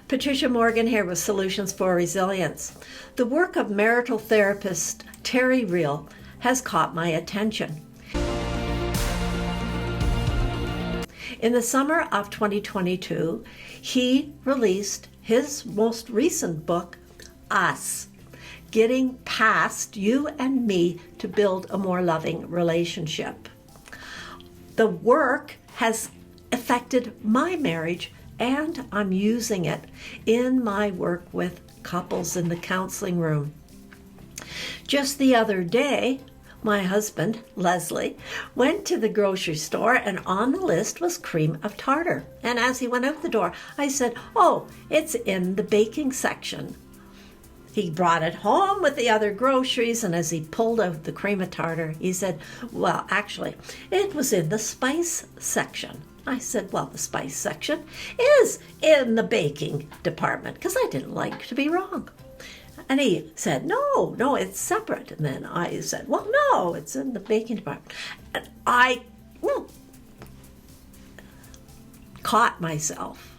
Patricia Morgan here with Solutions for Resilience. The work of marital therapist Terrence Real has caught my attention. In the summer of 2022, he released his most recent book, Us, Getting Past You and Me to Build a More Loving Relationship. The work has affected my marriage, and I'm using it in my work with couples in the counseling room. Just the other day, my husband, Leslie, went to the grocery store, and on the list was cream of tartar. And as he went out the door, I said, "Oh, it's in the baking section." He brought it home with the other groceries, and as he pulled out the cream of tartar, he said, "Well, actually, it was in the spice section." I said, "Well, the spice section is in the baking department," because I didn't like to be wrong. And he said, no, it's separate. And then I said, "Well, no, it's in the baking department." And I caught myself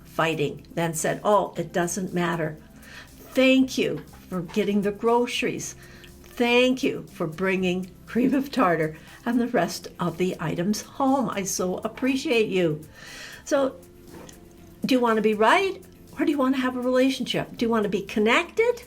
fighting, then said, "Oh, it doesn't matter. Thank you for getting the groceries. Thank you for bringing cream of tartar and the rest of the items home. I so appreciate you." So, do you want to be right, or do you want to have a relationship? Do you want to be connected?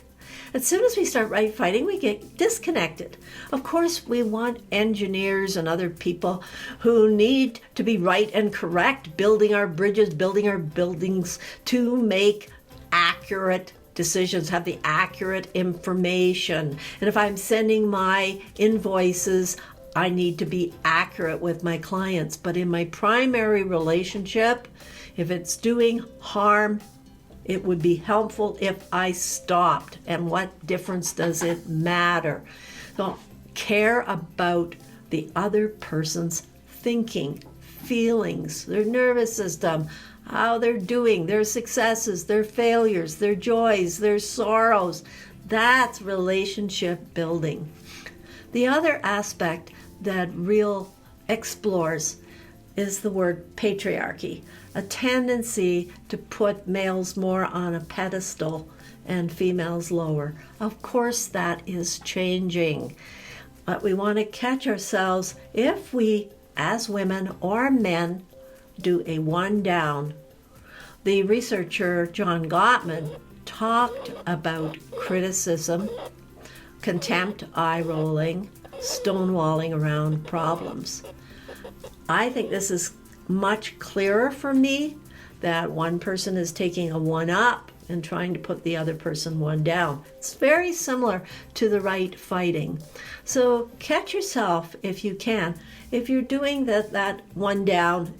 As soon as we start fighting, we get disconnected. Of course, we want engineers and other people who need to be right and correct, building our bridges, building our buildings to make accurate decisions, have the accurate information. And if I'm sending my invoices, I need to be accurate with my clients. But in my primary relationship, if it's doing harm, it would be helpful if I stopped. And what difference does it matter? So care about the other person's thinking, feelings, their nervous system, how they're doing, their successes, their failures, their joys, their sorrows. That's relationship building. The other aspect that Real explores is the word patriarchy, a tendency to put males more on a pedestal and females lower. Of course, that is changing. But we want to catch ourselves if we, as women or men, do a one down. The researcher John Gottman talked about criticism, contempt, eye rolling, stonewalling around problems. I think this is much clearer for me that one person is taking a one up and trying to put the other person one down. It's very similar to the right fighting. So catch yourself if you can. If you're doing that one down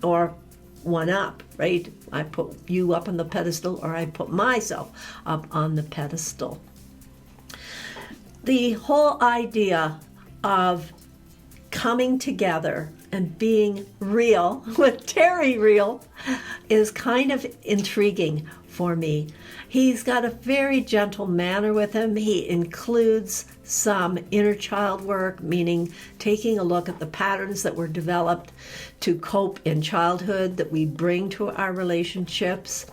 or one up, right? I put you up on the pedestal, or I put myself up on the pedestal. The whole idea of coming together and being real with Terrence Real is kind of intriguing for me. He's got a very gentle manner with him. He includes some inner child work, meaning taking a look at the patterns that were developed to cope in childhood that we bring to our relationships.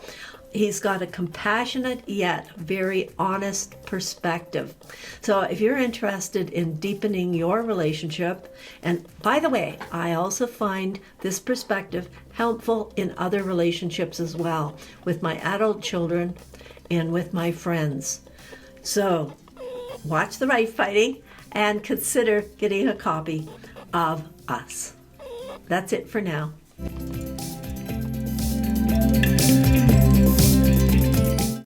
He's got a compassionate yet very honest perspective. So if you're interested in deepening your relationship, and by the way, I also find this perspective helpful in other relationships as well, with my adult children and with my friends. So watch the right fighting and consider getting a copy of Us. That's it for now.